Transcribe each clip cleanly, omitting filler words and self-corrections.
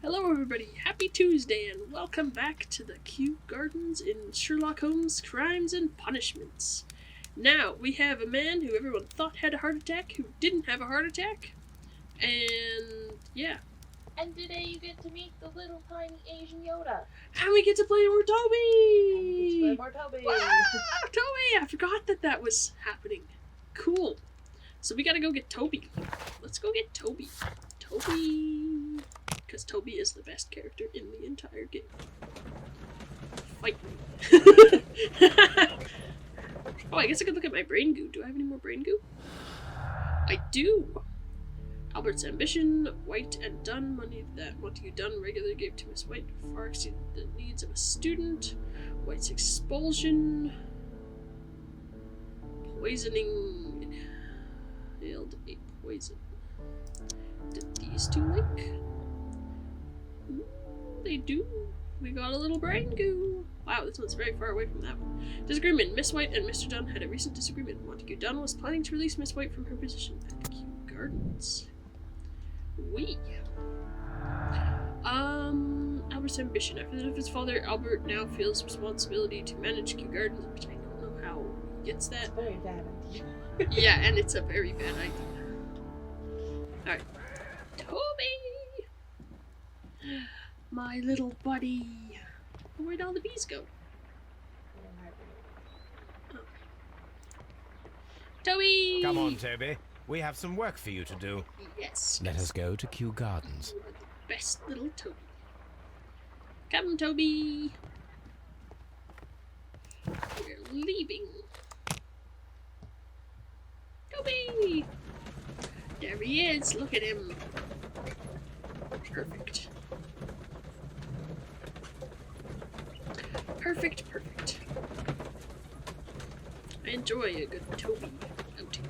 Hello everybody, happy Tuesday and welcome back to the Kew Gardens in Sherlock Holmes Crimes and Punishments. Now, we have a man who everyone thought had a heart attack who didn't have a heart attack, and yeah. And today you get to meet the little tiny Asian Yoda. And we get to play more Toby! More Toby! Wow, Toby! I forgot that was happening. Cool. So we gotta go get Toby. Let's go get Toby. Toby! Because Toby is the best character in the entire game. Fight me. Oh, I guess I could look at my brain goo. Do I have any more brain goo? I do! Albert's ambition, White and Dunn, money that Montague Dunn regularly gave to Miss White far exceeded the needs of a student. White's expulsion. Poisoning. Failed a poison. Did these two link? They do. We got a little brain goo. Wow, this one's very far away from that one. Disagreement. Miss White and Mr. Dunn had a recent disagreement. Montague Dunn was planning to release Miss White from her position at Kew Gardens. Albert's ambition. After the death of his father, Albert now feels responsibility to manage Kew Gardens, which I don't know how he gets that. Very bad idea. Yeah, and it's a very bad idea. Alright. Toby! My little buddy. Where'd all the bees go? Oh. Toby! Come on, Toby. We have some work for you to do. Yes. Let us go to Kew Gardens. You are the best little Toby. Come, Toby! We're leaving. Toby! There he is. Look at him. Perfect. Perfect, perfect. I enjoy a good Toby outing.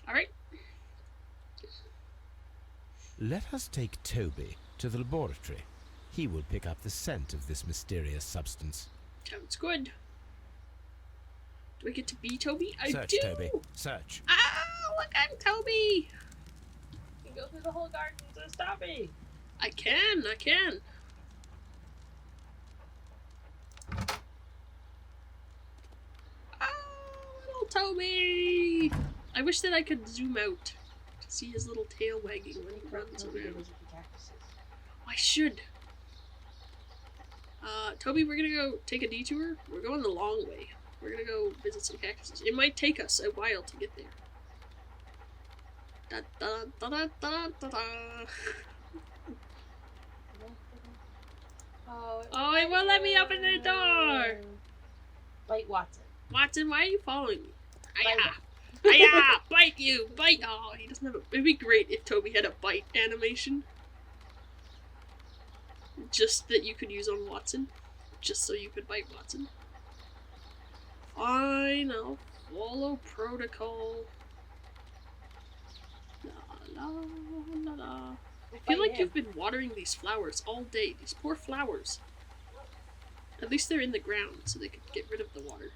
Alright. Let us take Toby to the laboratory. He will pick up the scent of this mysterious substance. Sounds good. Do I get to be Toby? I Search, do! Toby. Search. Ah, look, I'm Toby! You can go through the whole garden to stop me. I can. Oh, little Toby! I wish that I could zoom out to see his little tail wagging when he runs around. I should. Toby, we're gonna go take a detour. We're going the long way. We're gonna go visit some cactuses. It might take us a while to get there. Da da da da da da da. Oh, it won't let me open the door! Bite Watson. Watson, why are you following me? Bite. Aya! Bite you! Bite! Oh, he doesn't have a... It'd be great if Toby had a bite animation. Just that you could use on Watson. Just so you could bite Watson. Fine, I'll follow protocol. La la la la. I feel like you've been watering these flowers all day. These poor flowers. At least they're in the ground, so they could get rid of the water.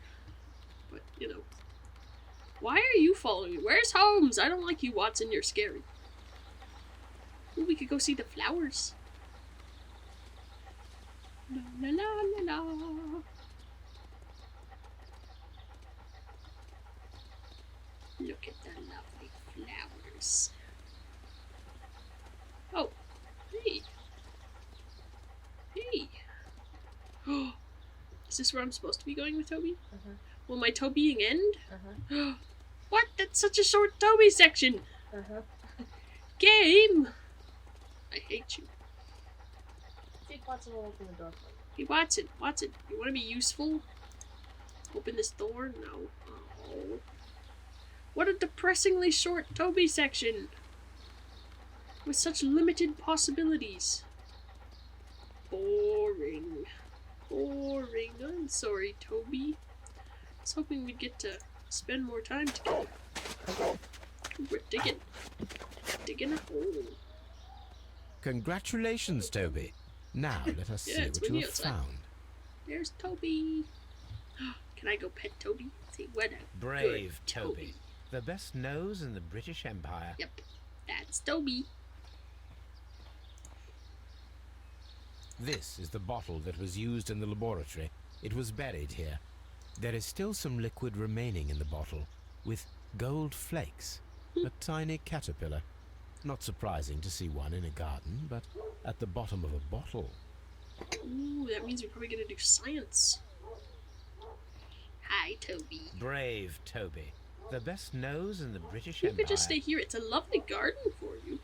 But, you know. Why are you following me? Where's Holmes? I don't like you, Watson. You're scary. Ooh, we could go see the flowers. La la la la la. Look at the lovely flowers. Oh, hey. Hey. Oh, is this where I'm supposed to be going with Toby? Uh-huh. Will my Tobying end? Uh-huh. What? That's such a short Toby section. Uh-huh. Game. I hate you. Jake Watson will open the door for you. Hey, Watson, you want to be useful? Open this door? No. Oh. What a depressingly short Toby section. With such limited possibilities. Boring. Boring. I'm sorry, Toby. I was hoping we'd get to spend more time together. We're digging a hole. Congratulations, Toby. Now let us Yeah, see it's what you windy have outside. found. There's Toby. Can I go pet Toby? Say what a Brave good Toby. The best nose in the British Empire. Yep, that's Toby. This is the bottle that was used in the laboratory. It was buried here. There is still some liquid remaining in the bottle, with gold flakes. A tiny caterpillar. Not surprising to see one in a garden, but at the bottom of a bottle. Ooh, that means we're probably gonna do science. Hi, Toby. Brave Toby. The best nose in the British You Empire. could just stay here. It's a lovely garden for you.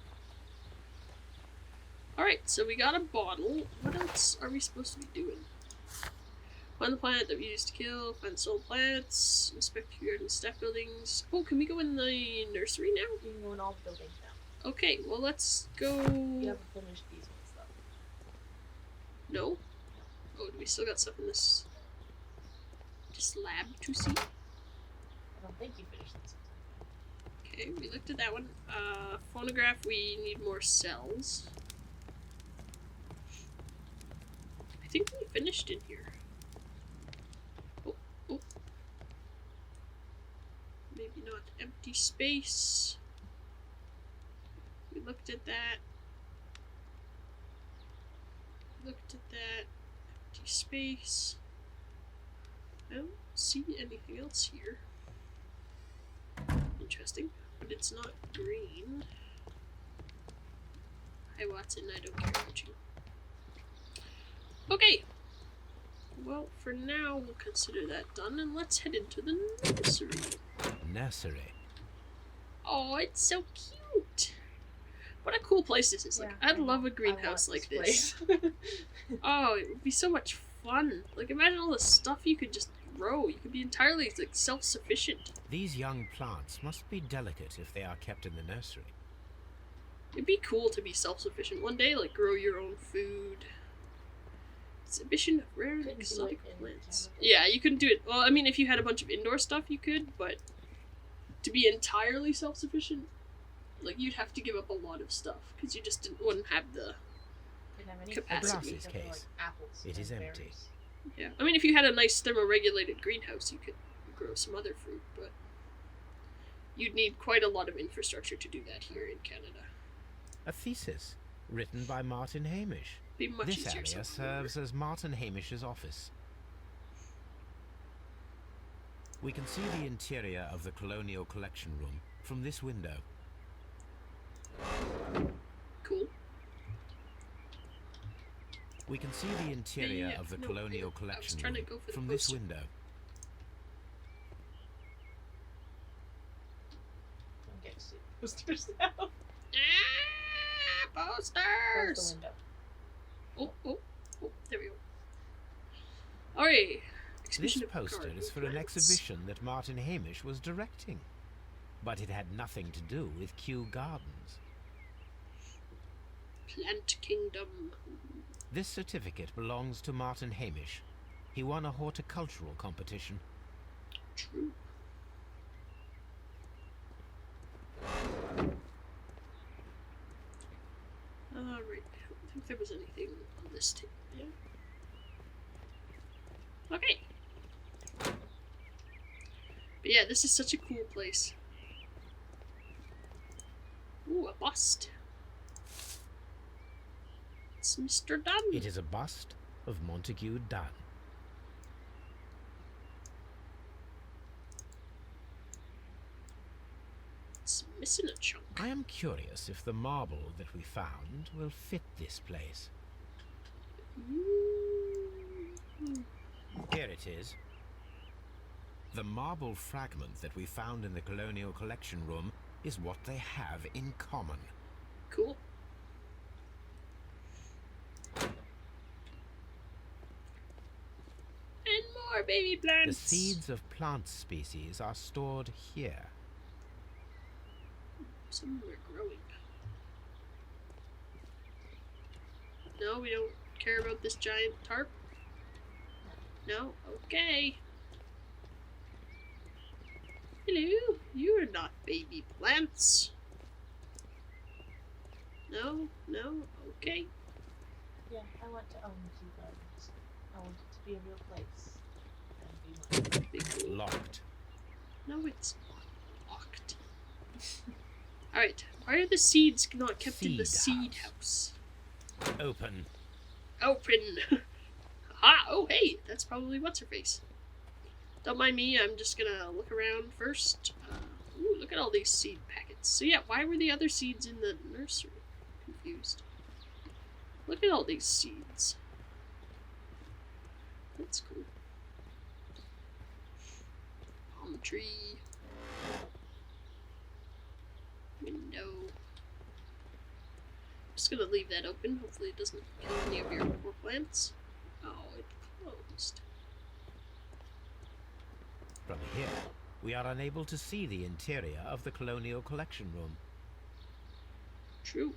Alright, so we got a bottle. What else are we supposed to be doing? Find the plant that we used to kill, find sold plants, inspect your garden staff buildings. Oh, can we go in the nursery now? You can go in all the buildings now. Okay, well let's go... You haven't finished these ones though. No? Oh, do we still got stuff in this lab to see? I don't think you finished these ones. Okay, we looked at that one. Phonograph, we need more cells. I think we finished in here. Oh. Maybe not. Empty space. We looked at that. Looked at that. Empty space. I don't see anything else here. Interesting, but it's not green. Hi Watson, I don't care about you. Okay. Well, for now, we'll consider that done, and let's head into the nursery. Nursery. Oh, it's so cute. What a cool place this is. Like, I'd love a greenhouse like this. Oh, it would be so much fun. Like, imagine all the stuff you could just grow. You could be entirely, like, self-sufficient. These young plants must be delicate if they are kept in the nursery. It'd be cool to be self-sufficient one day, like grow your own food. Exhibition of rare and exotic plants. Yeah, you couldn't do it. Well, I mean, if you had a bunch of indoor stuff, you could, but to be entirely self-sufficient, like, you'd have to give up a lot of stuff, because you just wouldn't have the capacity. Glass's case. Apples It is and empty. berries. Yeah, I mean, if you had a nice thermoregulated greenhouse, you could grow some other fruit, but you'd need quite a lot of infrastructure to do that here in Canada. A thesis written by Martin Hamish. Be much This easier area somewhere. serves as Martin Hamish's office. We can see the interior of the Colonial Collection Room from this window. Cool. We can see the interior Yeah, of the no, Colonial I was Collection trying to Room go for the from this poster. window. Don't get to see the posters now. Ah, Close posters! the window. Oh, there we go. Alright. This Exhibition of poster garden is for an plants. exhibition that Martin Hamish was directing. But it had nothing to do with Kew Gardens. Plant Kingdom. This certificate belongs to Martin Hamish. He won a horticultural competition. True. Alright, I don't think there was anything on this table. Yeah. Okay. But yeah, this is such a cool place. Ooh, a bust. It's Mr. Dunn. It is a bust of Montague Dunn. It's missing a chunk. I am curious if the marble that we found will fit this place. Mm. Here it is. The marble fragment that we found in the Colonial Collection Room is what they have in common. Cool. And more baby plants. The seeds of plant species are stored here. Some of them are growing. No, we don't care about this giant tarp. No? Okay. Hello, you are not baby plants. No, okay. Yeah, I want to own Kew Gardens. I want it to be a real place. And be mine. That'd be cool. Locked. No, it's not locked. Alright, why are the seeds not kept in the seed house? Open. Open! Aha! Oh, hey! That's probably what's-her-face. Don't mind me, I'm just gonna look around first. Ooh, look at all these seed packets. So yeah, why were the other seeds in the nursery? Confused. Look at all these seeds. That's cool. Palm tree. Window. Just gonna leave that open. Hopefully it doesn't kill any of your poor plants. Oh, it closed. From here, we are unable to see the interior of the Colonial Collection Room. True.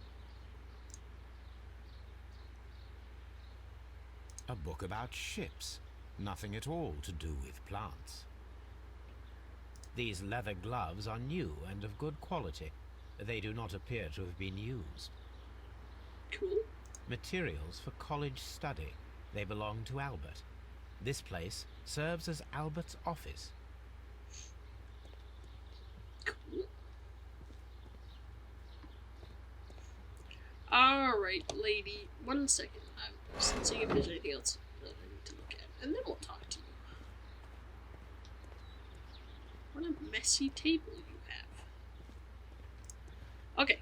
A book about ships. Nothing at all to do with plants. These leather gloves are new and of good quality. They do not appear to have been used. Cool. Materials for college study. They belong to Albert. This place serves as Albert's office. Cool. Alright, lady. 1 second. I'm just seeing if there's anything else that I need to look at. And then we'll talk to you. What a messy table you have. Okay.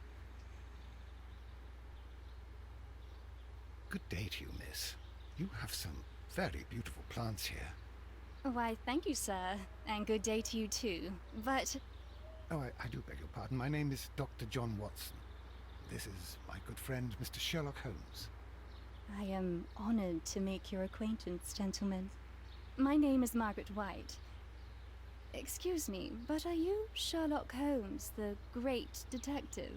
Good day to you, miss. You have some very beautiful plants here. Why, thank you, sir. And good day to you, too. But... Oh, I do beg your pardon. My name is Dr. John Watson. This is my good friend, Mr. Sherlock Holmes. I am honored to make your acquaintance, gentlemen. My name is Margaret White. Excuse me, but are you Sherlock Holmes, the great detective?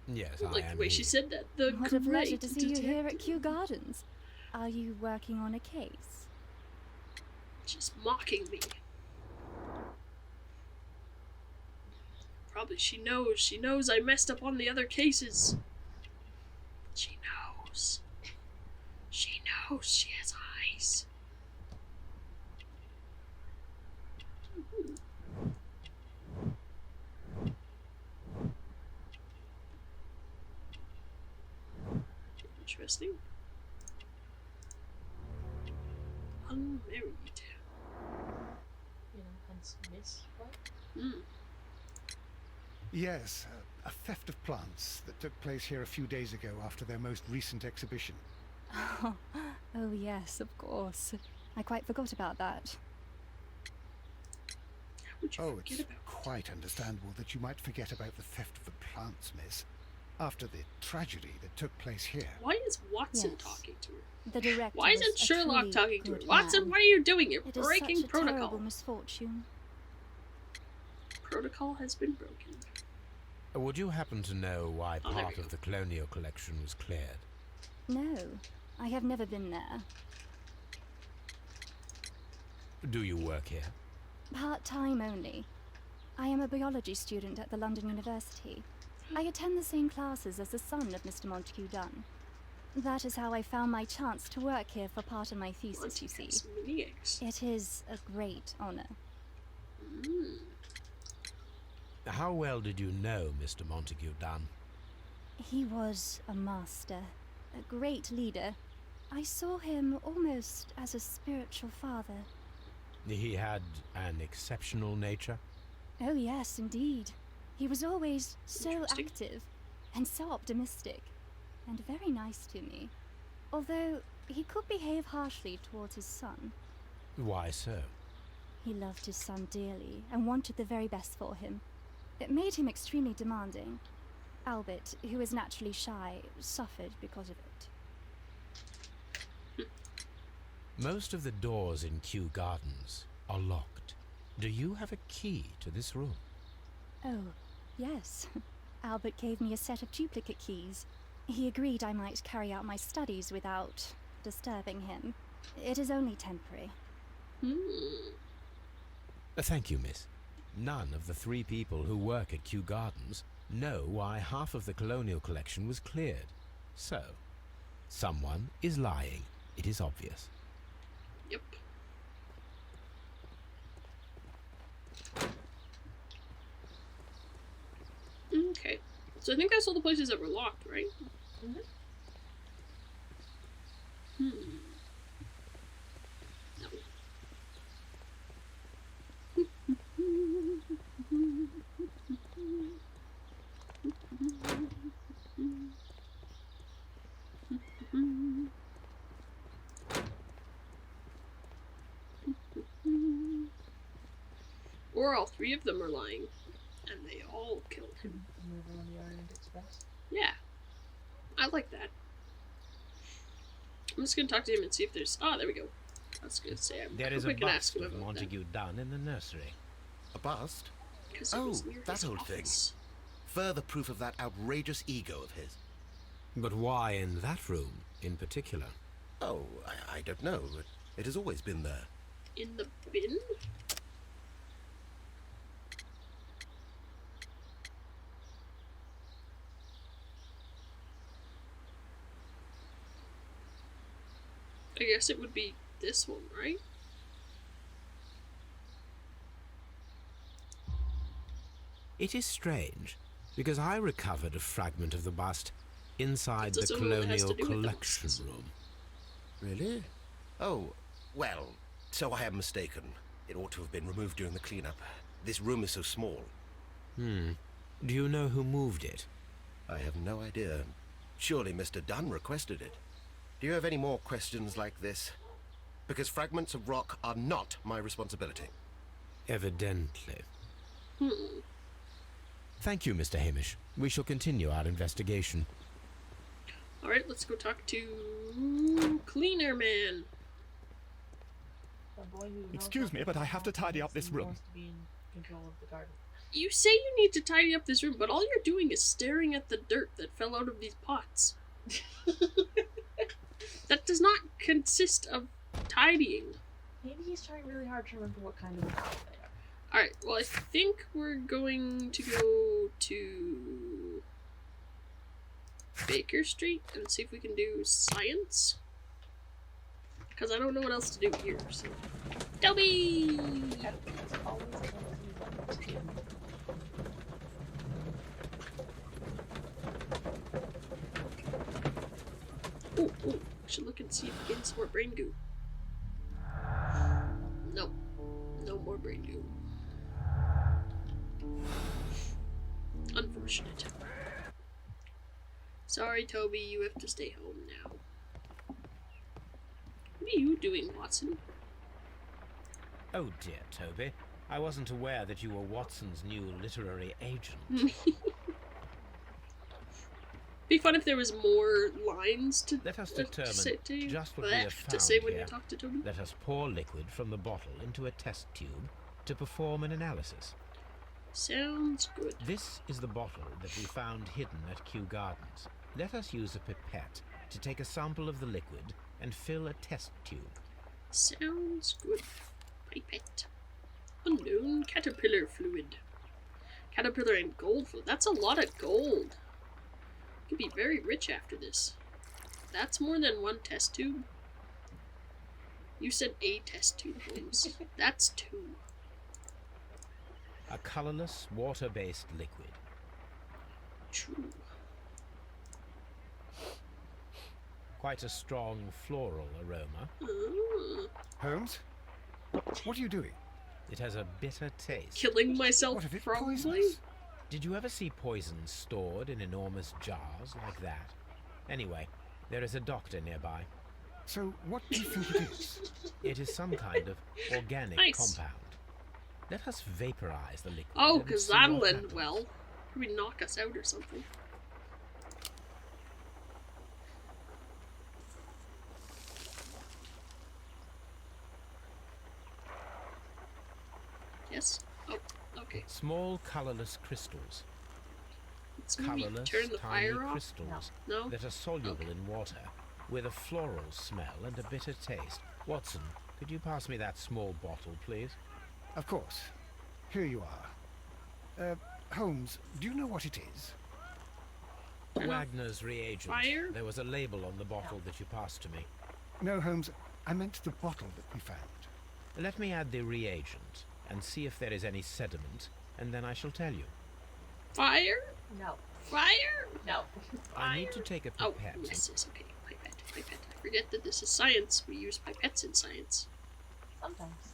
Yes, I like I am the way she he. said that. The What a pleasure great to see you here at detective. Kew Gardens. Are you working on a case? Just mocking me. Probably she knows. She knows I messed up on the other cases. She knows. She knows. She has eyes. Ooh. Interesting. Unmarried. You know, hence Miss what? Hmm. Yes, a theft of plants that took place here a few days ago after their most recent exhibition. Oh, yes, of course. I quite forgot about that. How would you Oh, forget it's about quite understandable that you might forget about the theft of the plants, miss. After the tragedy that took place here. Why is Watson Yes. talking to her? The director Why was isn't a Sherlock truly talking to her? good Watson, man. what are you doing? You're It is breaking such a protocol. terrible misfortune. Protocol has been broken. Would you happen to know why Oh, there part we of go. the Colonial Collection was cleared? No, I have never been there. Do you work here? Part-time only. I am a biology student at the London University. I attend the same classes as the son of Mr. Montague Dunn. That is how I found my chance to work here for part of my thesis, you see. Has mini eggs. It is a great honor. Mm. How well did you know Mr. Montague Dunn? He was a master, a great leader. I saw him almost as a spiritual father. He had an exceptional nature? Oh yes, indeed. He was always so Interesting. active and so optimistic and very nice to me. Although he could behave harshly towards his son. Why so? He loved his son dearly and wanted the very best for him. It made him extremely demanding. Albert, who is naturally shy, suffered because of it. Most of the doors in Kew Gardens are locked. Do you have a key to this room? Oh, yes. Albert gave me a set of duplicate keys. He agreed I might carry out my studies without disturbing him. It is only temporary. Hmm. Thank you, miss. None of the 3 people who work at Kew Gardens know why half of the Colonial Collection was cleared. So, Someone is lying. It is obvious. Yep. Okay. So I think that's all the places that were locked, right? Mhm. Hmm. No. Or all three of them are lying, and they all killed him. Murder on the Orient Express. Yeah, I like that. I'm just gonna talk to him and see if there's. Oh, there we go. I was gonna say I There is hope a I can ask bust him of about Montague Dunn in the nursery. A bust? that. 'Cause it Oh, was near that his old thing. office. Further proof of that outrageous ego of his. But why in that room in particular? Oh, I don't know, but it has always been there. In the bin? I guess it would be this one, right? It is strange, because I recovered a fragment of the bust inside That's the also what it has to Colonial do with the Collection busts. Room. Really? Oh, well, so I am mistaken. It ought to have been removed during the cleanup. This room is so small. Do you know who moved it? I have no idea. Surely Mr. Dunn requested it. Do you have any more questions like this? Because fragments of rock are not my responsibility. Evidently. Hmm. Thank you, Mr. Hamish. We shall continue our investigation. Alright, let's go talk to Cleaner Man. The boy who knows Excuse me, nothing but I about have to tidy up politics this and room. wants to be in control of the garden. You say you need to tidy up this room, but all you're doing is staring at the dirt that fell out of these pots. That does not consist of tidying. Maybe he's trying really hard to remember what kind of a cow they are. Alright, well, I think we're going to go to Baker Street and see if we can do science. Because I don't know what else to do here, so. Toby! Caterpillars always tell us what to do. Oh, should look and see if we get some more brain goo. No. No more brain goo. Unfortunate. Sorry, Toby, you have to stay home now. What are you doing, Watson? Oh dear, Toby. I wasn't aware that you were Watson's new literary agent. Be fun if there was more lines to Let us to determine say to, just what we have to say found when here. you talk to Toby. Let us pour liquid from the bottle into a test tube to perform an analysis. Sounds good. This is the bottle that we found hidden at Kew Gardens. Let us use a pipette to take a sample of the liquid and fill a test tube. Sounds good. Pipette. Unknown caterpillar fluid. Caterpillar and gold fluid. That's a lot of gold. Could be very rich after this. That's more than one test tube. You said a test tube, Holmes. That's two. A colorless, water-based liquid. True. Quite a strong floral aroma. Holmes? What are you doing? It has a bitter taste. Killing myself, What if it's probably? poisonous? Did you ever see poison stored in enormous jars like that? Anyway, there is a doctor nearby. So, what do you think it is? It is some kind of organic Nice. compound. Let us vaporize the liquid. Oh, and because see what that'll end happens. well. Probably knock us out or something. Yes? Oh, okay. Small colorless crystals. Let's maybe Colorless, turn the tiny fire off. crystals No? that are soluble Okay. in water, with a floral smell and a bitter taste. Watson, could you pass me that small bottle, please? Of course. Here you are. Holmes, do you know what it is? Wagner's reagent. Fire? There was a label on the bottle that you passed to me. No, Holmes, I meant the bottle that we found. Let me add the reagent and see if there is any sediment, and then I shall tell you. Fire? No. Fire? No. I need to take a Oh, pipette. yes, okay. Pipette. I forget that this is science. We use pipettes in science. Sometimes.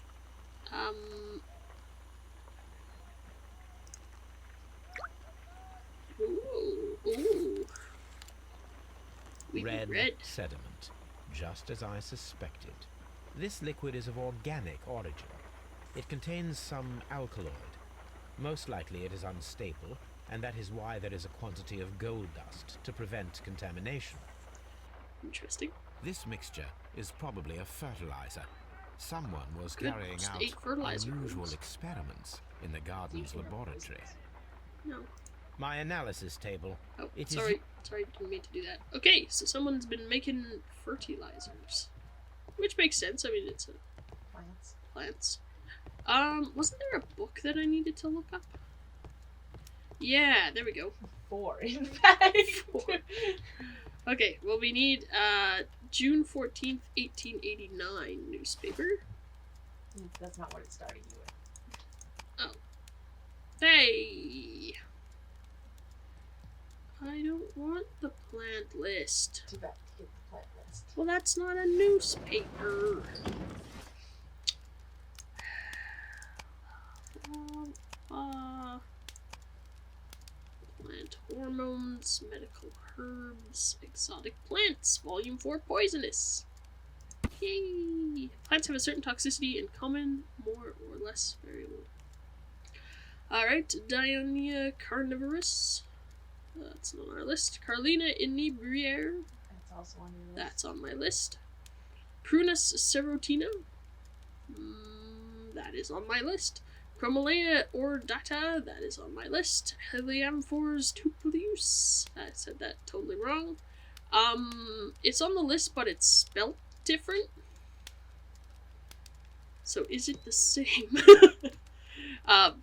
Ooh. We red. Sediment, just as I suspected. This liquid is of organic origin. It contains some alkaloid. Most likely it is unstable, and that is why there is a quantity of gold dust to prevent contamination. Interesting. This mixture is probably a fertilizer. Someone was Good, carrying just out ate fertilizer. unusual experiments in the garden's laboratory. No. My analysis table. Oh, It is- sorry. Sorry, didn't mean to do that. Okay, so someone's been making fertilizers. Which makes sense. I mean, it's plants. Wasn't there a book that I needed to look up? Yeah, there we go. 4, in fact. 4. Okay, well, we need, June 14th, 1889 newspaper. That's not what it started you with. Hey! I don't want the plant list. Too bad to get the plant list. Well, that's not a newspaper. Plant hormones, medical herbs, exotic plants, volume 4, poisonous. Yay! Plants have a certain toxicity in common, more or less variable. Alright, Dionia carnivorous. That's not on our list. Carlina inebriaire. That's also on your list. That's on my list. Prunus serotina. That is on my list. Chromalea ordata. That is on my list. Heliamphores tupuleus. I said that totally wrong. It's on the list, but it's spelt different. So is it the same?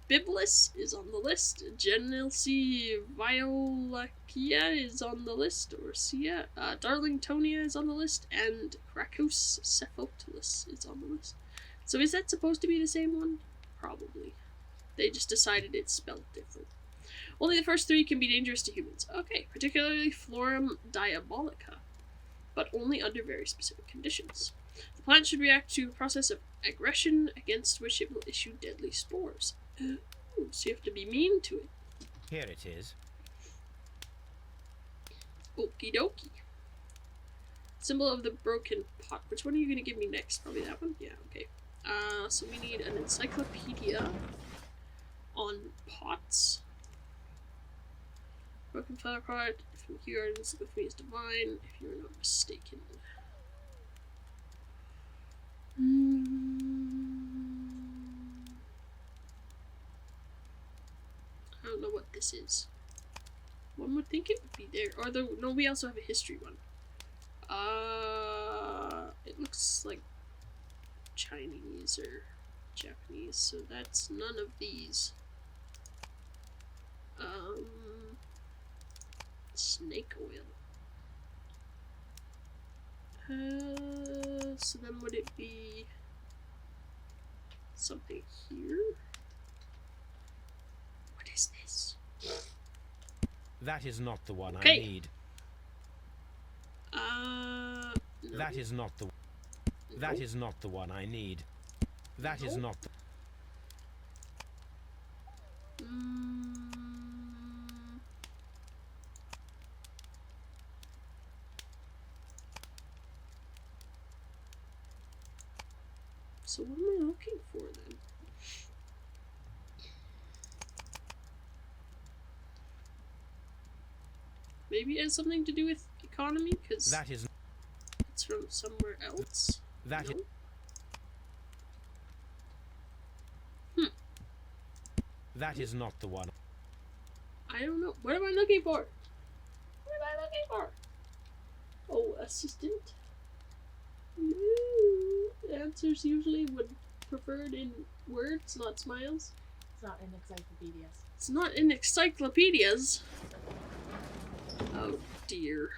Biblis is on the list. Genilce violacea is on the list, or Cia. Darlingtonia is on the list, and Cracus cephalus is on the list. So is that supposed to be the same one? Probably. They just decided it's spelled different. Only the first 3 can be dangerous to humans. Okay, particularly Florum diabolica, but only under very specific conditions. The plant should react to a process of aggression against which it will issue deadly spores. Ooh, so you have to be mean to it. Here it is. Okie dokie. Symbol of the broken pot. Which one are you going to give me next? Probably that one? Yeah, okay. So we need an encyclopedia on pots. Broken flower pot. If you are in encyclopedia is divine, if you are not mistaken. I don't know what this is. One would think it would be there. Or no, we also have a history one. It looks like Chinese or Japanese, so that's none of these. Snake oil. So then would it be something here? What is this? That is not the one Okay. I need. No. That is not the. That is not the one I need. That is No. not. So what am I looking for then? Maybe it has something to do with economy, because That is. it's from somewhere else. That No? is. That is not the one. I don't know. What am I looking for? What am I looking for? Oh, assistant. No. Answers usually would preferred in words, not smiles. It's not in encyclopedias. It's not in encyclopedias. Oh dear.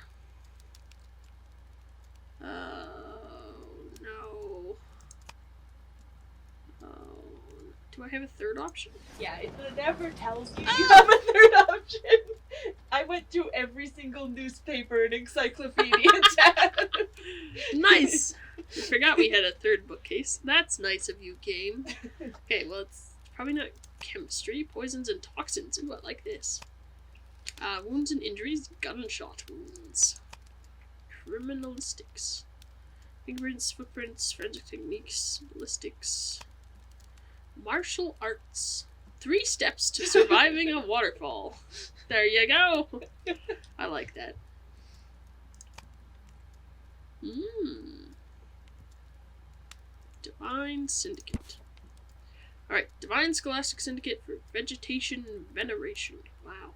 Oh no. Oh, do I have a third option? Yeah, it never tells you you have a third option. I went through every single newspaper and encyclopedia tab. Nice! I forgot we had a third bookcase. That's nice of you, game. Okay, well, it's probably not chemistry, poisons, and toxins. Ooh, I like this. Wounds and injuries, gunshot wounds. Criminalistics. Fingerprints, footprints, forensic techniques, ballistics. Martial arts. 3 steps to surviving a waterfall. There you go. I like that. Divine Syndicate. Alright, Divine Scholastic Syndicate for Vegetation Veneration. Wow.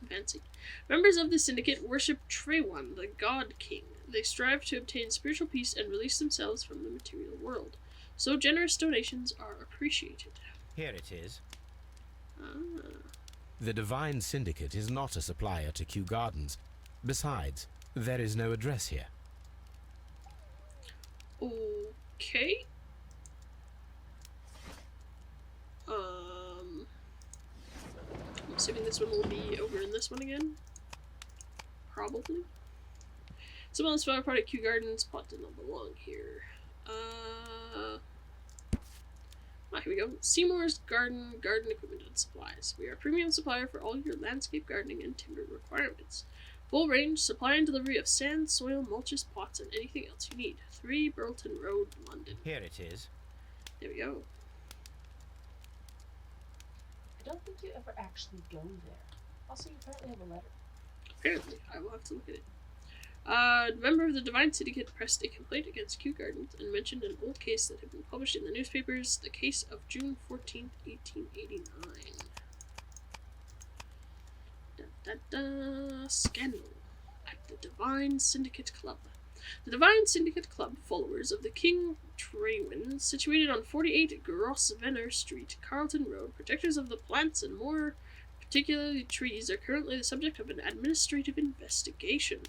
Fancy. Members of the syndicate worship Trewan, the God King. They strive to obtain spiritual peace and release themselves from the material world. So generous donations are appreciated. Here it is. Ah. The Divine Syndicate is not a supplier to Kew Gardens. Besides, there is no address here. Okay. I'm assuming this one will be over in this one again. Probably. Some of this flower part at Kew Gardens, pot did not belong here. Here we go. Seymour's Garden Equipment and Supplies. We are a premium supplier for all your landscape gardening and timber requirements. Full range, supply and delivery of sand, soil, mulches, pots, and anything else you need. 3 Burleton Road, London. Here it is. There we go. I don't think you ever actually go there. Also, you apparently have a letter. Apparently. I will have to look at it. A member of the Divine Syndicate pressed a complaint against Kew Gardens and mentioned an old case that had been published in the newspapers, the case of June 14th, 1889. Scandal at the Divine Syndicate Club. The Divine Syndicate Club, followers of the King Trewan, situated on 48 Grosvenor Street, Carlton Road, protectors of the plants and more particularly trees, are currently the subject of an administrative investigation.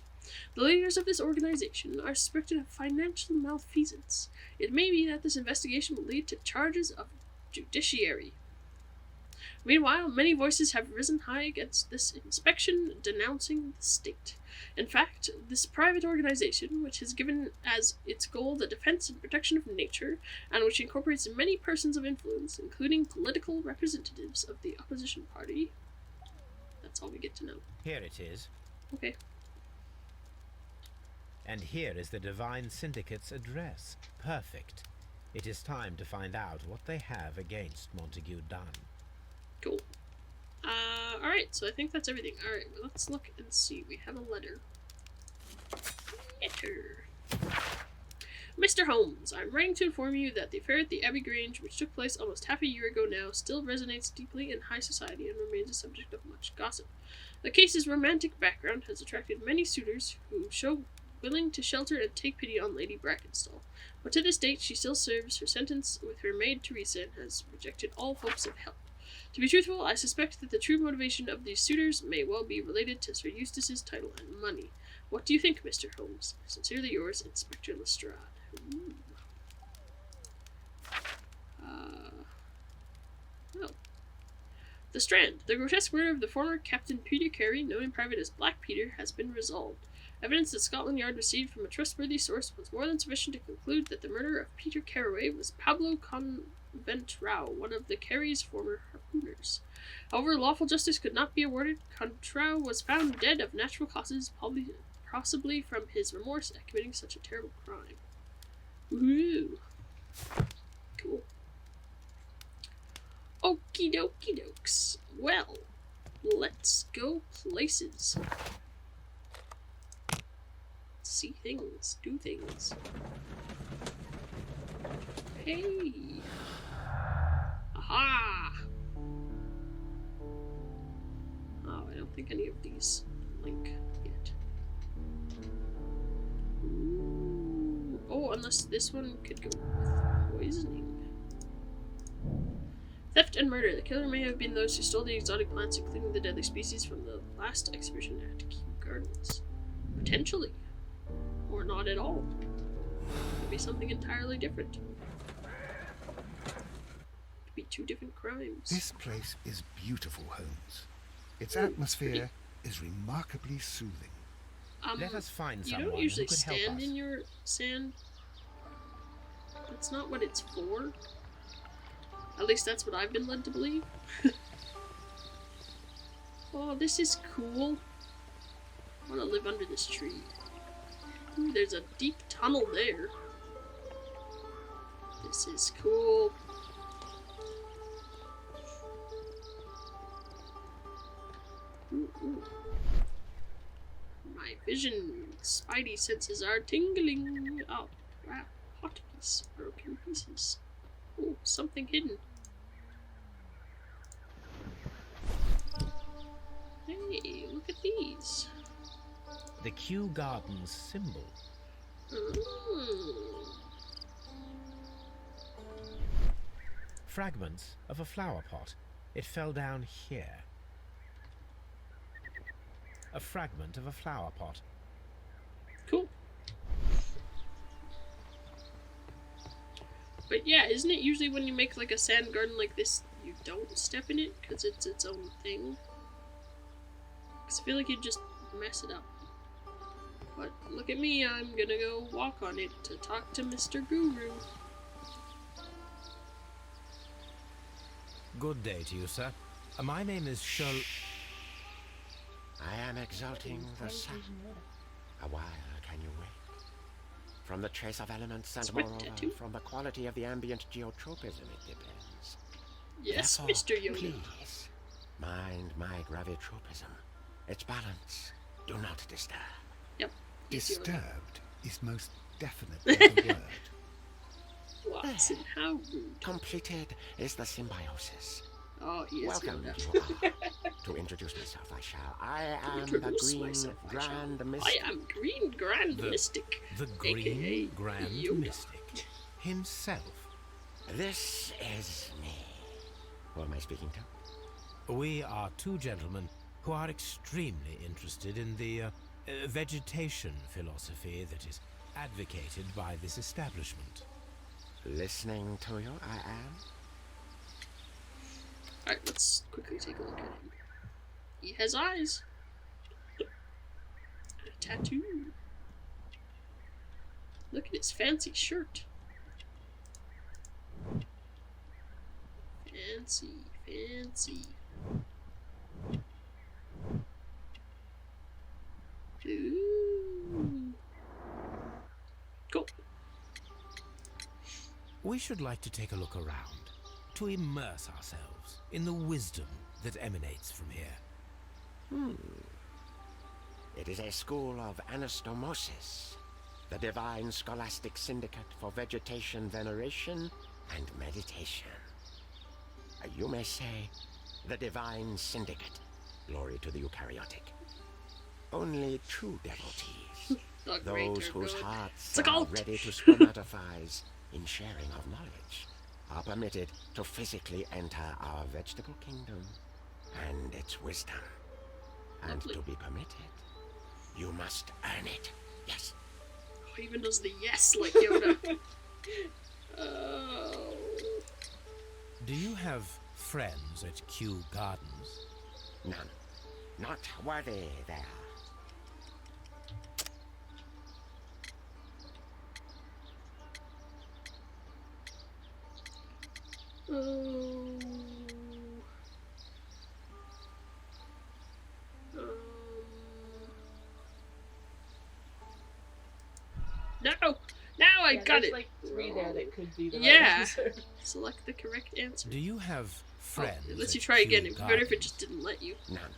The leaders of this organization are suspected of financial malfeasance. It may be that this investigation will lead to charges of judiciary. Meanwhile, many voices have risen high against this inspection, denouncing the state. In fact, this private organization, which has given as its goal the defense and protection of nature, and which incorporates many persons of influence, including political representatives of the opposition party. That's all we get to know. Here it is. Okay. And here is the Divine Syndicate's address. Perfect. It is time to find out what they have against Montague Dunn. Cool. Alright, so I think that's everything. Alright, well, let's look and see. We have a letter. Letter. Mr. Holmes, I'm writing to inform you that the affair at the Abbey Grange, which took place almost half a year ago now, still resonates deeply in high society and remains a subject of much gossip. The case's romantic background has attracted many suitors who show willing to shelter and take pity on Lady Brackenstall, but to this date she still serves her sentence with her maid Teresa and has rejected all hopes of help. To be truthful, I suspect that the true motivation of these suitors may well be related to Sir Eustace's title and money. What do you think, Mr. Holmes? Sincerely yours, Inspector Lestrade. Ooh. Oh. The Strand. The grotesque murder of the former Captain Peter Carey, known in private as Black Peter, has been resolved. Evidence that Scotland Yard received from a trustworthy source was more than sufficient to conclude that the murderer of Peter Carraway was Pablo Conventrao, one of the Carey's former harpooners. However, lawful justice could not be awarded. Conventrao was found dead of natural causes, possibly from his remorse at committing such a terrible crime. Woohoo! Cool. Okie dokie dokes. Well, let's go places. See things, do things. Hey! Aha! Oh, I don't think any of these link yet. Ooh. Oh, unless this one could go with poisoning. Theft and murder. The killer may have been those who stole the exotic plants, including the deadly species from the last exhibition at Kew gardens. Potentially. Or not at all. Could be something entirely different. Could be two different crimes. This place is beautiful, Holmes. Its atmosphere is remarkably soothing. Let us find You someone don't who usually could help stand us. in your sand. That's not what it's for. At least that's what I've been led to believe. Oh, this is cool. I want to live under this tree. Ooh, there's a deep tunnel there. This is cool. Ooh, ooh. My vision, spidey senses are tingling. Oh, wow. Hotkeys, broken pieces. Oh, something hidden. Hey, look at these. The Kew Gardens symbol. Fragments of a flower pot. It fell down here. A fragment of a flower pot. Cool. But yeah, isn't it usually when you make like a sand garden like this, you don't step in it because it's its own thing? Because I feel like you'd just mess it up. But look at me, I'm gonna go walk on it to talk to Mr. Guru. Good day to you, sir. My name is Sherlock. I am exalting the sun. A while can you wait? From the trace of elements and Sweat moreover, tattoo. from the quality of the ambient geotropism it depends. Yes, Therefore, Mr. Yoda. Please, mind my gravitropism. Its balance. Do not disturb. Yep. he's Yoda. Disturbed is most definitely the word. Watson, how rude. Completed is the symbiosis. Oh, he is Welcome Yoda. you all. To introduce myself, I shall. I am the Introduce Green myself, I shall. Grand Mystic. I am Green Grand Mystic. The AKA Green Grand Yoda. Mystic himself. This is me. Who am I speaking to? We are two gentlemen who are extremely interested in the vegetation philosophy that is advocated by this establishment. Listening to you, I am. Alright, let's quickly take a look at him. He has eyes. And a tattoo. Look at his fancy shirt. Fancy, fancy. Ooh. Cool. We should like to take a look around, to immerse ourselves in the wisdom that emanates from here. It is a school of anastomosis, the divine scholastic syndicate for vegetation veneration and meditation. You may say, the divine syndicate. Glory to the eukaryotic. Only true devotees, A greater those whose good. hearts It's a are cult. ready to spermatifize in sharing of knowledge, are permitted to physically enter our vegetable kingdom and its wisdom. And Lovely. to be permitted, you must earn it. Yes. Oh, even does the yes like Yoda. Oh. Do you have friends at Kew Gardens? None. Not worthy there. Oh. No! Now I Yeah, got there's it! like 3 there that could be the right Yeah. answer. Select the correct answer. Do you have friends? It lets at you try again. Kew It'd be better if it Gardens? just didn't let you. None.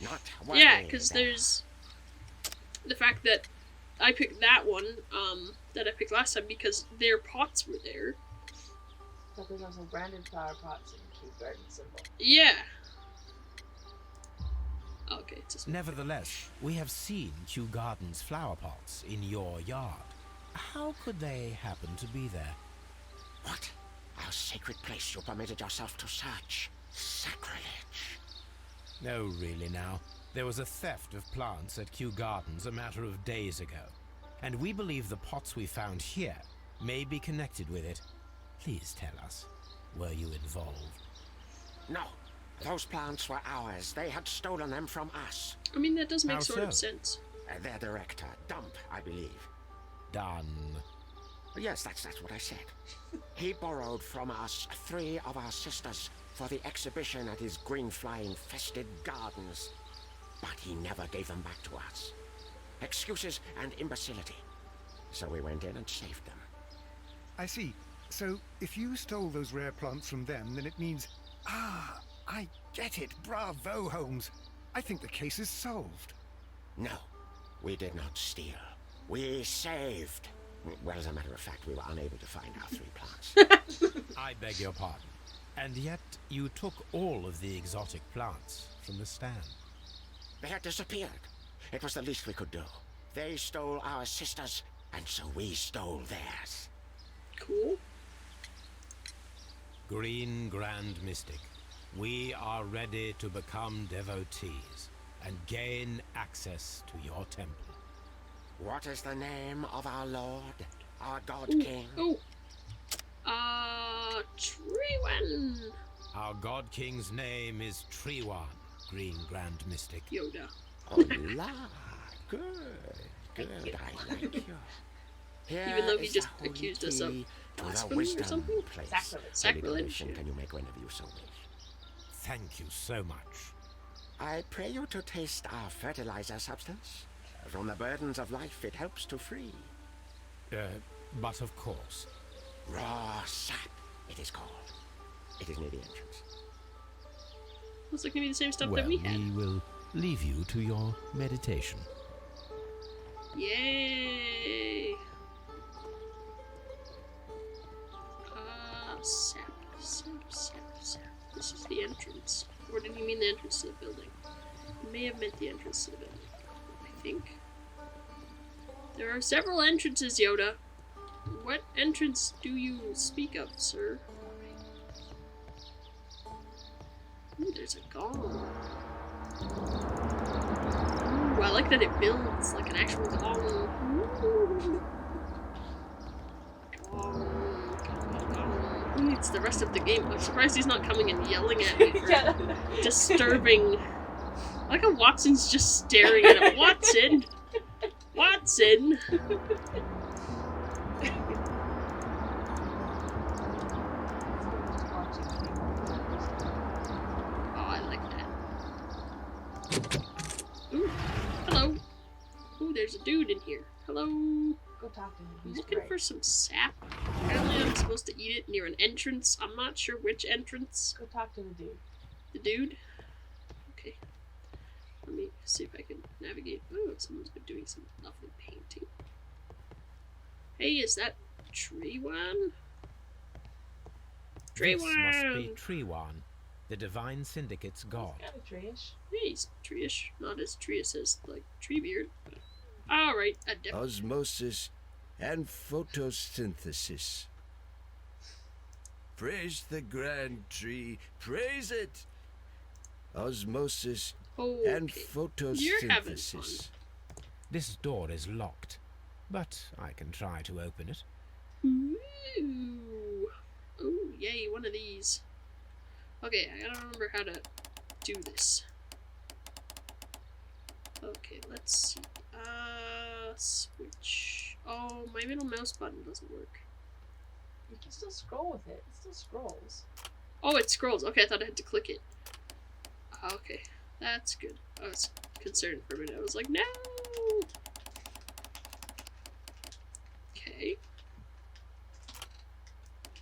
Not worthy Yeah, because there. there's the fact that I picked that one, that I picked last time because their pots were there. But there's also branded flower pots and Kew Garden symbol. Yeah. Okay, it's this one. Nevertheless, we have seen Kew Gardens flower pots in your yard. How could they happen to be there? What? Our sacred place you permitted yourself to search. Sacrilege. No, really now. There was a theft of plants at Kew Gardens a matter of days ago, and we believe the pots we found here may be connected with it. Please tell us, were you involved? No, those plants were ours. They had stolen them from us. I mean, that does make How sort of so? sense. Their director, Dump, I believe. Done. Yes, that's what I said. He borrowed from us 3 of our sisters for the exhibition at his green fly-infested gardens. But he never gave them back to us. Excuses and imbecility. So we went in and saved them. I see. So, if you stole those rare plants from them, then it means... Ah, I get it. Bravo, Holmes. I think the case is solved. No, we did not steal. We saved. Well, as a matter of fact, we were unable to find our 3 plants. I beg your pardon. And yet you took all of the exotic plants from the stand. They had disappeared. It was the least we could do. They stole our sisters, and so we stole theirs. Cool. Green Grand Mystic, we are ready to become devotees and gain access to your temple. What is the name of our Lord, our God Ooh. King? Oh. Treewan. Our God King's name is Treewan, Green Grand Mystic. Yoda. Oh, la. Good. I like you. Here Even though he is just the holy accused us of key to the blasphemy or wisdom something? place. Sacrilege. Sacrilege, Holy permission, yeah. can you make whenever you so wish? Thank you so much. I pray you to taste our fertilizer substance. From the burdens of life it helps to free. But of course. Raw sap, it is called. It is near the entrance. Looks like maybe the same stuff Well, that we had. we will leave you to your meditation. Yay! Sap. This is the entrance. Or did he mean the entrance to the building? He may have meant the entrance to the building. I think. There are several entrances, Yoda. What entrance do you speak of, sir? Ooh, there's a gong. Ooh, I like that it builds like an actual gong. Ooh. Gong. Who needs the rest of the game? I'm surprised he's not coming and yelling at me for Yeah. disturbing. I like how Watson's just staring at him. Watson! Watson! Oh, I like that. Ooh, hello. Ooh, there's a dude in here. Hello. Go talk to him. I'm He's looking great. for some sap. Apparently I'm supposed to eat it near an entrance. I'm not sure which entrance. Go talk to the dude. The dude? Okay. Let me see if I can navigate. Oh, someone's been doing some lovely painting. Hey, is that Treewan? This must be Treewan! Treewan, the Divine Syndicate's god. He's kind of treeish. Hey, he's tree-ish. Not as tree-ish as, like, Treebeard. But... Alright, a def- Osmosis and photosynthesis. Praise the grand tree, praise it! Osmosis and Okay. You're having fun. photosynthesis. This door is locked, but I can try to open it. Ooh. Ooh, yay, one of these. Okay, I gotta remember how to do this. Okay, let's see. Switch. Oh, my middle mouse button doesn't work. You can still scroll with it. It still scrolls. Oh, it scrolls. Okay, I thought I had to click it. Okay, that's good. I was concerned for a minute. I was like, no! Okay.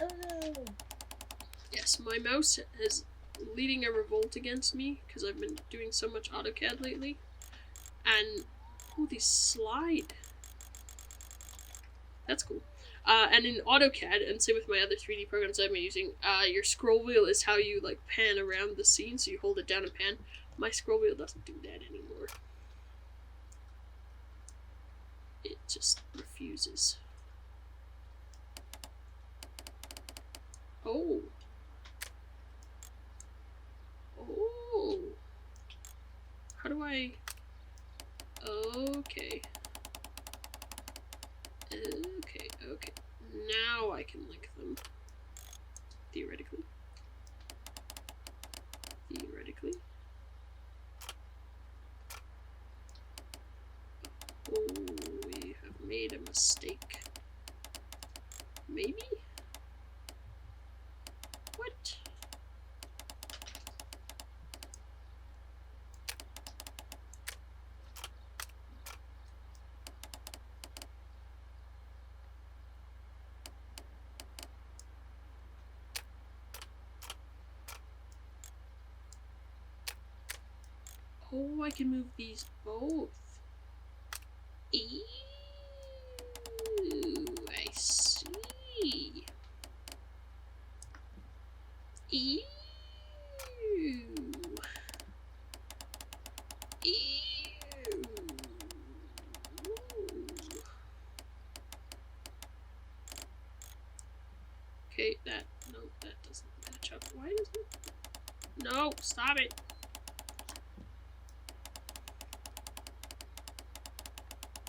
Oh. Yes, my mouse is leading a revolt against me because I've been doing so much AutoCAD lately. And, oh, these slide. That's cool. And in AutoCAD, and same with my other 3D programs I've been using, your scroll wheel is how you, like, pan around the scene, so you hold it down and pan. My scroll wheel doesn't do that anymore. It just refuses. Oh. Oh. How do I... I... Okay. Okay. Now I can link them. Theoretically. Oh, we have made a mistake. Maybe? What? Oh, I can move these both. Ew, I see. Ew. Okay, that doesn't match up. Why does it? No, stop it.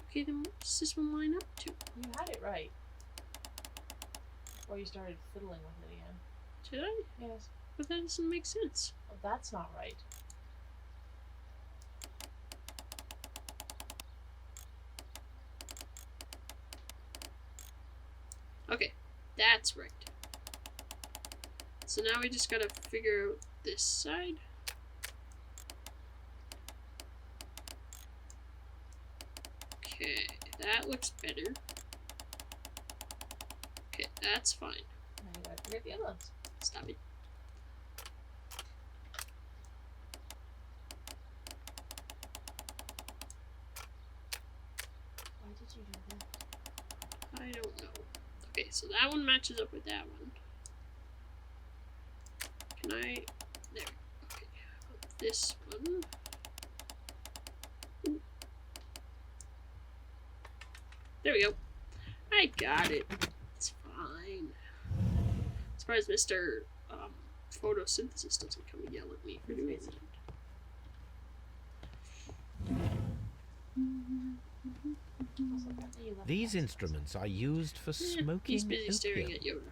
Okay, then what does this one line up to? You had it right. Before you started fiddling with it again. Did I? Yes. But that doesn't make sense. Well, that's not right. Okay, that's right. So now we just gotta figure out this side. Okay, that looks better. Okay, that's fine. Now you gotta figure out the other ones. Stop it. Why did you do that? I don't know. Okay, so that one matches up with that one. Can I? There. Okay. This one. Ooh. There we go. I got it. It's fine. Surprised Mr. Photosynthesis doesn't come and yell at me for doing that. Also, apparently you left These that. instruments are used for smoking He's busy opium. staring at Yoda.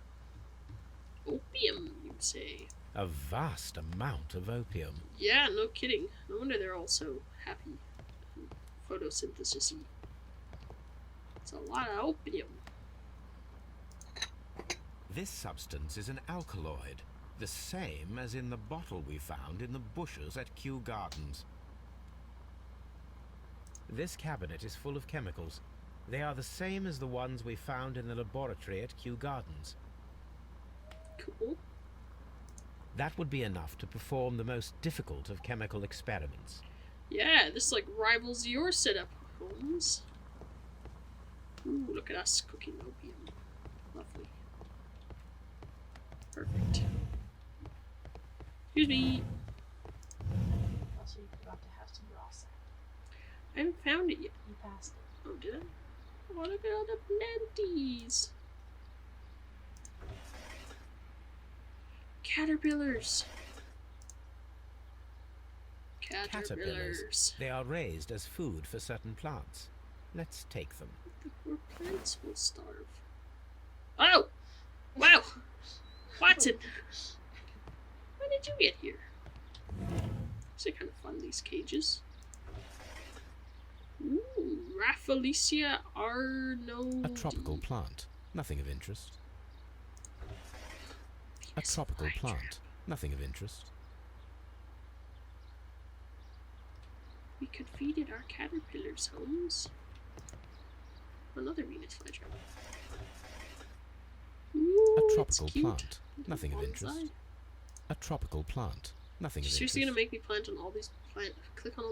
Opium, you say? A vast amount of opium. Yeah, no kidding. No wonder they're all so happy. Photosynthesis-y. It's a lot of opium. This substance is an alkaloid, the same as in the bottle we found in the bushes at Kew Gardens. This cabinet is full of chemicals. They are the same as the ones we found in the laboratory at Kew Gardens. Cool. That would be enough to perform the most difficult of chemical experiments. Yeah, this like rivals your setup, Holmes. Ooh, look at us cooking opium. Lovely. Perfect. Excuse me. Also, you forgot to have some raw sand. I haven't found it yet. You passed it. Oh, did I? Oh, look at all the plenties. Caterpillars. Caterpillars. They are raised as food for certain plants. Let's take them. The poor plants will starve. Oh! Wow! Watson! How did you get here? These are kind of fun, these cages. Ooh, Rafflesia arnoldii. A tropical plant. Nothing of interest. A tropical plant. Nothing of interest. We could feed it our caterpillars, Holmes. Another Venus flytrap. Ooh, A it's tropical cute. plant. Nothing of Bonsai. interest. A tropical plant. Nothing of You're interest. seriously gonna make me click on all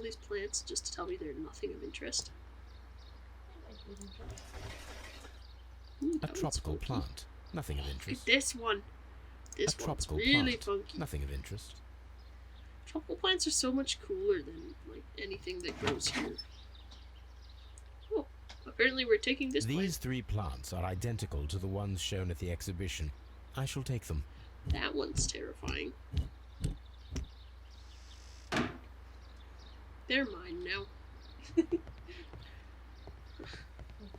these plants just to tell me they're nothing of interest? Ooh, A that one's tropical funky. plant. Nothing of Look at interest. this one. This A one's tropical really plant. funky. Nothing of interest. Tropical plants are so much cooler than like anything that grows here. Oh, apparently we're taking this These three plants are identical to the ones shown at the exhibition. I shall take them. plant. That one's terrifying. They're mine now. Don't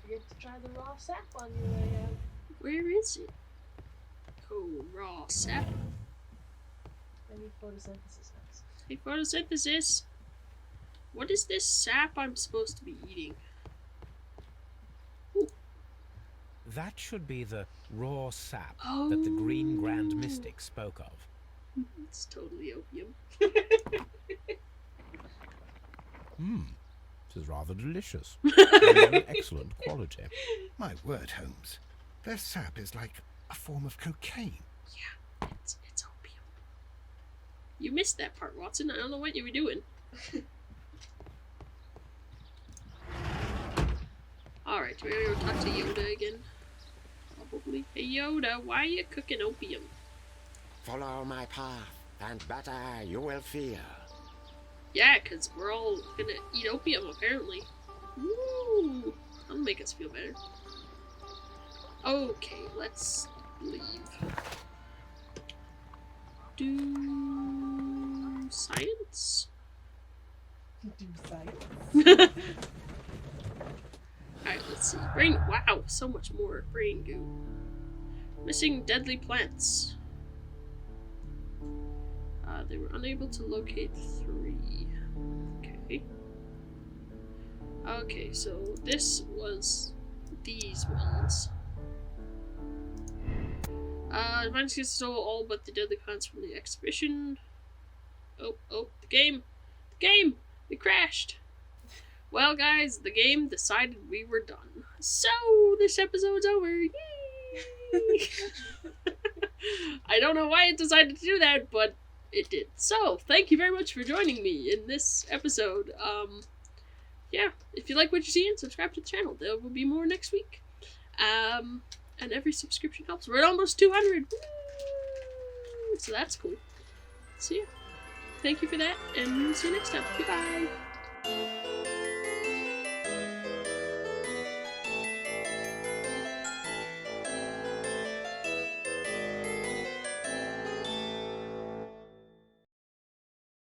forget to try the raw sap on your way out. Where is it? Oh, raw sap. I need photosynthesis next. Hey, photosynthesis. What is this sap I'm supposed to be eating? Ooh. That should be the raw sap that the Green Grand Mystic spoke of. It's totally opium. This is rather delicious. And excellent quality. My word, Holmes. Their sap is like a form of cocaine. Yeah, it's opium. You missed that part, Watson. I don't know what you were doing. Alright, do we gotta go talk to Yoda again? Probably. Hey Yoda, why are you cooking opium? Follow my path, and better you will feel. Yeah, because we're all gonna eat opium, apparently. Woo! That'll make us feel better. Okay, let's leave. Do science? Do science. Alright, let's see. Brain. Wow, so much more brain goo. Missing deadly plants. They were unable to locate 3. Okay. Okay, so this was these ones. Minus gets stole all but the deadly plants from the exhibition. Oh, the game! The game! It crashed! Well, guys, the game decided we were done. So, this episode's over. Yay! I don't know why it decided to do that, but it did. So, thank you very much for joining me in this episode. Yeah, if you like what you're seeing, subscribe to the channel. There will be more next week. And every subscription helps. We're at almost 200. Woo! So that's cool. So yeah, thank you for that, and see you next time. Goodbye.